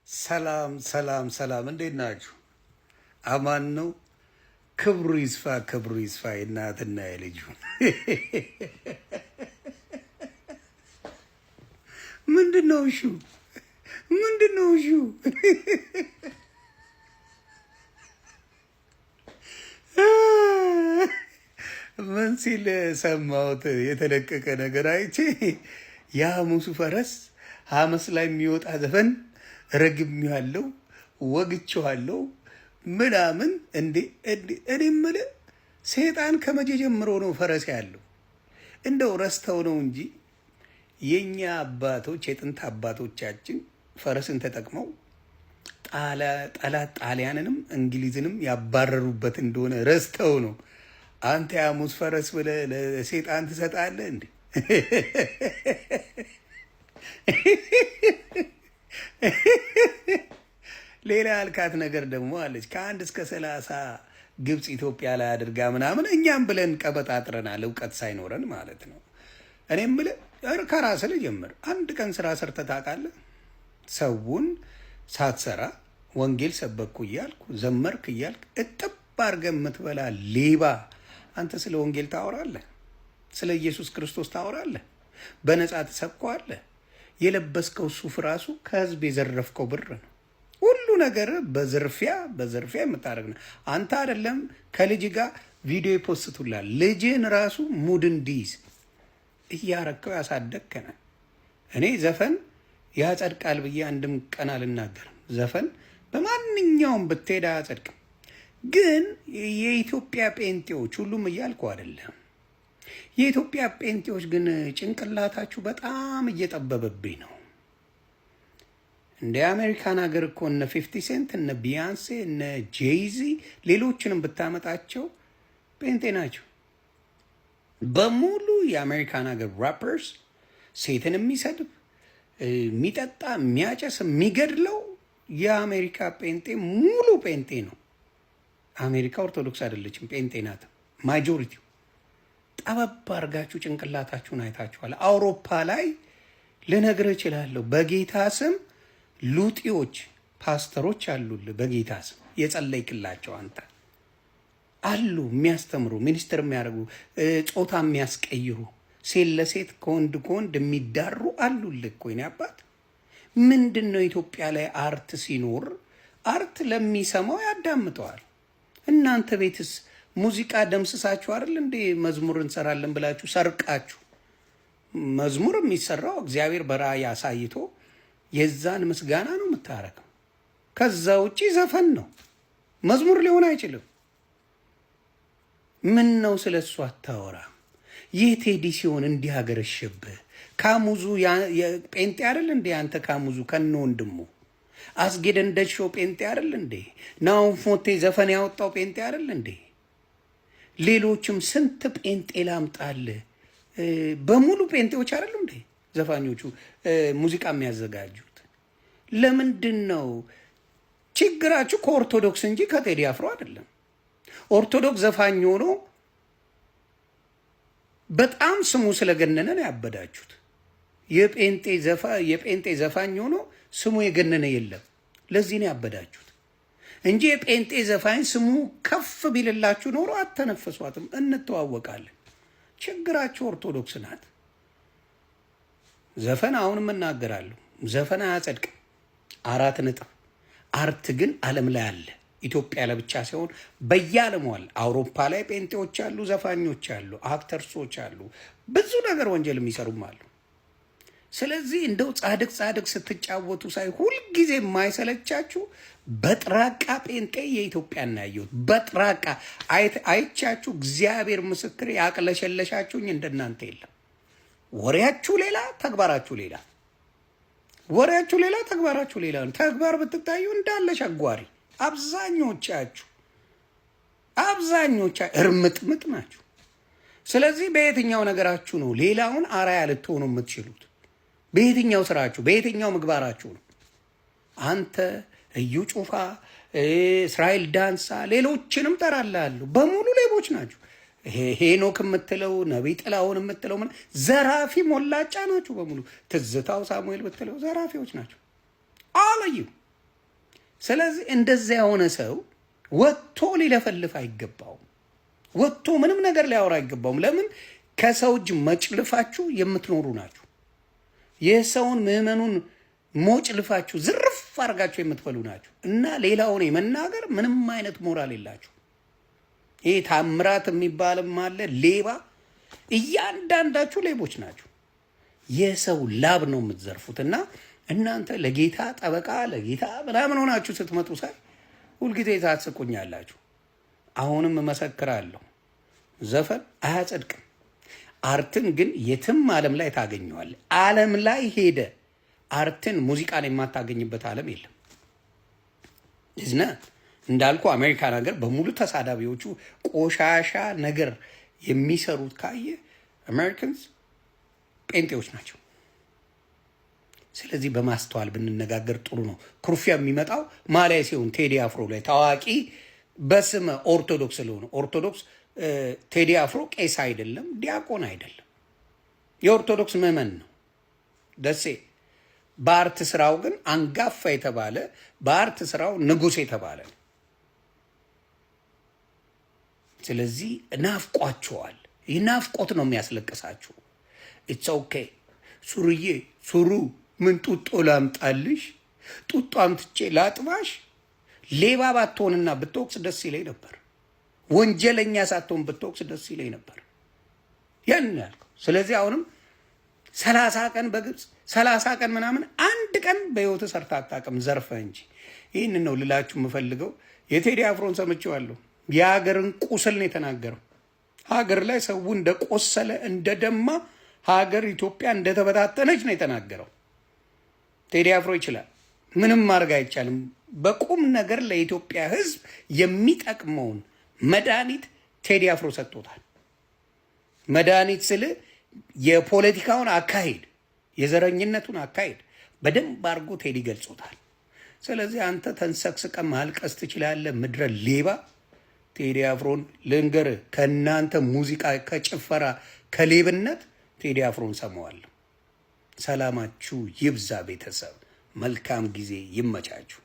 ሰላም ሰላም ሰላም፣ እንዴት ናችሁ? አማን ነው። ክብሩ ይስፋ ክብሩ ይስፋ። የእናትና የልጁ ምንድን ነው እሹ? ምንድን ነው እሹ? ምን ሲል ሰማሁት? የተለቀቀ ነገር አይቼ የሐሙሱ ፈረስ ሐመስ ላይ የሚወጣ ዘፈን ረግሜዋለሁ፣ ወግቼዋለሁ ምናምን። እኔ የምልህ ሰይጣን ከመቼ ጀምሮ ነው ፈረስ ያለው? እንደው ረስተው ነው እንጂ የኛ አባቶች የጥንት አባቶቻችን ፈረስን ተጠቅመው ጠላት ጣሊያንንም እንግሊዝንም ያባረሩበት እንደሆነ ረስተው ነው። አንተ የሐሙስ ፈረስ ብለህ ለሰይጣን ትሰጣለህ እንዴ? ሌላ ያልካት ነገር ደግሞ አለች። ከ1 እስከ 30 ግብፅ ኢትዮጵያ ላይ አድርጋ ምናምን እኛም ብለን ቀበጣጥረናል፣ እውቀት ሳይኖረን ማለት ነው። እኔም ብለህ ከራስህ ልጀምር። አንድ ቀን ስራ ሰርተህ ታውቃለህ? ሰውን ሳትሰራ ወንጌል ሰበኩ እያልኩ ዘመርክ እያልክ እጥብ አድርገህ የምትበላ ሌባ አንተ ስለ ወንጌል ታወራለህ? ስለ ኢየሱስ ክርስቶስ ታወራለህ? በነፃ ትሰብከዋለህ? የለበስከው ሱፍ ራሱ ከህዝብ የዘረፍከው ብር ነው። ሁሉ ነገር በዝርፊያ የምታደርግ ነው። አንተ አይደለም ከልጅ ጋር ቪዲዮ ይፖስቱላል። ልጅን ራሱ ሙድ እንዲይዝ እያረከው ያሳደግከነ። እኔ ዘፈን ያጸድቃል ብዬ አንድም ቀን አልናገርም። ዘፈን በማንኛውም ብትሄድ አያጸድቅም። ግን የኢትዮጵያ ጴንጤዎች ሁሉም እያልኩ አይደለም። የኢትዮጵያ ጴንጤዎች ግን ጭንቅላታችሁ በጣም እየጠበበብኝ ነው። እንደ አሜሪካን ሀገር እኮ እነ 50 ሴንት እነ ቢያንሴ እነ ጄይዚ ሌሎችንም ብታመጣቸው ጴንጤ ናቸው በሙሉ። የአሜሪካን ሀገር ራፐርስ ሴትን የሚሰድብ የሚጠጣ የሚያጨስ የሚገድለው የአሜሪካ ጴንጤ ሙሉ ጴንጤ ነው። አሜሪካ ኦርቶዶክስ አይደለችም፣ ጴንጤ ናት ማጆሪቲው። ጠበብ አድርጋችሁ ጭንቅላታችሁን አይታችኋል። አውሮፓ ላይ ልነግርህ እችላለሁ። በጌታ ስም ሉጢዎች ፓስተሮች አሉልህ። በጌታ ስም የጸለይክላቸው አንተ አሉ፣ የሚያስተምሩ ሚኒስትር የሚያደርጉ ጾታ የሚያስቀይሩ ሴት ለሴት ከወንድ ከወንድ የሚዳሩ አሉልህ እኮ የእኔ አባት። ምንድን ነው ኢትዮጵያ ላይ አርት ሲኖር አርት ለሚሰማው ያዳምጠዋል። እናንተ ቤትስ ሙዚቃ ደምስሳችሁ አይደል እንዴ መዝሙር እንሰራለን ብላችሁ ሰርቃችሁ? መዝሙር የሚሰራው እግዚአብሔር በራእይ አሳይቶ የዛን ምስጋና ነው የምታረገው። ከዛ ውጪ ዘፈን ነው፣ መዝሙር ሊሆን አይችልም። ምን ነው ስለ እሱ አታወራም? ይህ ቴዲ ሲሆን እንዲህ ሀገረሸብህ። ካሙዙ ጴንጤ አይደል እንዴ አንተ? ካሙዙ ከነ ወንድሙ አስጌደ እንደሾ ጴንጤ አይደል እንዴ? ናሁን ፎቴ ዘፈን ያወጣው ጴንጤ አይደል እንዴ? ሌሎችም ስንት ጴንጤ ላምጣል? በሙሉ ጴንጤዎች አይደሉ እንዴ ዘፋኞቹ ሙዚቃ የሚያዘጋጁት? ለምንድን ነው ችግራችሁ? ከኦርቶዶክስ እንጂ ከቴዲ አፍሮ አይደለም። ኦርቶዶክስ ዘፋኝ ሆኖ በጣም ስሙ ስለገነነ ነው ያበዳችሁት። የጴንጤ ዘፋኝ ሆኖ ስሙ የገነነ የለም። ለዚህ ነው ያበዳችሁት እንጂ የጴንጤ ዘፋኝ ስሙ ከፍ ቢልላችሁ ኖሮ አተነፈሷትም። እንተዋወቃለን። ችግራችሁ ኦርቶዶክስ ናት። ዘፈን አሁንም እናገራለሁ፣ ዘፈን አያጸድቅም። 4 ነጥብ። አርት ግን ዓለም ላይ አለ። ኢትዮጵያ ለብቻ ሳይሆን በየዓለሙ አለ። አውሮፓ ላይ ጴንጤዎች አሉ፣ ዘፋኞች አሉ፣ አክተርሶች አሉ፣ ብዙ ነገር ወንጀል የሚሰሩም አሉ። ስለዚህ እንደው ጻድቅ ስትጫወቱ ሳይ ሁልጊዜ የማይሰለቻችሁ በጥራቃ ጴንጤ የኢትዮጵያን ያየሁት በጥራቃ አይቻችሁ። እግዚአብሔር ምስክር ያቅለሸለሻችሁኝ እንደናንተ የለም። ወሬያችሁ ሌላ፣ ተግባራችሁ ሌላ። ወሬያችሁ ሌላ፣ ተግባራችሁ ሌላ ነው። ተግባር ብትታዩ እንዳለ ሸጓሪ። አብዛኞቻችሁ እርምጥምጥ ናችሁ። ስለዚህ በየትኛው ነገራችሁ ነው ሌላውን አራያ ልትሆኑ የምትችሉት? በየትኛው ስራችሁ፣ በየትኛው ምግባራችሁ ነው? አንተ እዩ ጩፋ፣ እስራኤል ዳንሳ፣ ሌሎችንም ጠራላለሁ፣ በሙሉ ሌቦች ናቸው። ሄኖክ የምትለው ነቢይ ጥላሁን የምትለው ዘራፊ ሞላጫ ናችሁ በሙሉ። ትዝታው ሳሙኤል ብትለው ዘራፊዎች ናቸው። አለዩ ስለዚህ እንደዚያ የሆነ ሰው ወጥቶ ሊለፈልፍ አይገባውም። ወጥቶ ምንም ነገር ሊያወራ አይገባውም። ለምን? ከሰው እጅ መጭልፋችሁ የምትኖሩ ናችሁ። የሰውን ምዕመኑን ሞጭልፋችሁ ዝርፍ አድርጋችሁ የምትበሉ ናችሁ እና ሌላውን የመናገር ምንም አይነት ሞራል የላችሁ። ይህ ታምራት የሚባልም አለ ሌባ። እያንዳንዳችሁ ሌቦች ናችሁ። የሰው ላብ ነው የምትዘርፉት። እና እናንተ ለጌታ ጠበቃ ለጌታ ምናምን ሆናችሁ ስትመጡ ሳይ ሁልጊዜ ታስቁኛላችሁ። አሁንም እመሰክራለሁ፣ ዘፈን አያጸድቅም። አርትን ግን የትም ዓለም ላይ ታገኘዋል። ዓለም ላይ ሄደ አርትን ሙዚቃን የማታገኝበት ዓለም የለም። እዝና እንዳልኩ አሜሪካን ሀገር በሙሉ ተሳዳቢዎቹ ቆሻሻ ነገር የሚሰሩት ካየ አሜሪካንስ ጴንጤዎች ናቸው። ስለዚህ በማስተዋል ብንነጋገር ጥሩ ነው። ኩርፊያ የሚመጣው ማላይ ሲሆን ቴዲ አፍሮ ላይ ታዋቂ በስመ ኦርቶዶክስ ስለሆነ ኦርቶዶክስ ቴዲ አፍሮ ቄስ አይደለም፣ ዲያቆን አይደለም፣ የኦርቶዶክስ ምዕመን ነው ደሴ። በአርት ስራው ግን አንጋፋ የተባለ በአርት ስራው ንጉሥ የተባለ ነው። ስለዚህ ናፍቋቸዋል። ይህ ናፍቆት ነው የሚያስለቅሳችሁ። ኢትስ ኦኬ ሱርዬ ሱሩ ምን ጡጦ ላምጣልሽ? ጡጦ አምጥቼ ላጥባሽ? ሌባ ባትሆንና ብትወቅስ ደስ ይለኝ ነበር። ወንጀለኛ ሳትሆን ብትወቅስ ደስ ይለኝ ነበር። ያን ያልከው። ስለዚህ አሁንም 30 ቀን በግብፅ 30 ቀን ምናምን አንድ ቀን በህይወት ሰርታ አታውቅም ዘርፈ እንጂ። ይህን ነው ልላችሁ የምፈልገው። የቴዲ አፍሮን ሰምቼዋለሁ። የሀገርን ቁስል ነው የተናገረው። ሀገር ላይ ሰው እንደቆሰለ እንደደማ፣ ሀገር ኢትዮጵያ እንደተበታተነች ነው የተናገረው። ቴዲ አፍሮ ይችላል፣ ምንም ማድረግ አይቻልም። በቁም ነገር ለኢትዮጵያ ህዝብ የሚጠቅመውን መድኃኒት ቴዲ አፍሮ ሰጥቶታል። መድኃኒት ስል የፖለቲካውን አካሄድ የዘረኝነቱን አካሄድ በደንብ አድርጎ ቴዲ ገልጾታል። ስለዚህ አንተ ተንሰቅስቀ ማልቀስ ትችላለህ፣ ምድረ ሌባ። ቴዲ አፍሮን ልንገርህ፣ ከእናንተ ሙዚቃ ከጭፈራ ከሌብነት ቴዲ አፍሮን ሰማዋለሁ። ሰላማችሁ ይብዛ ቤተሰብ። መልካም ጊዜ ይመቻችሁ።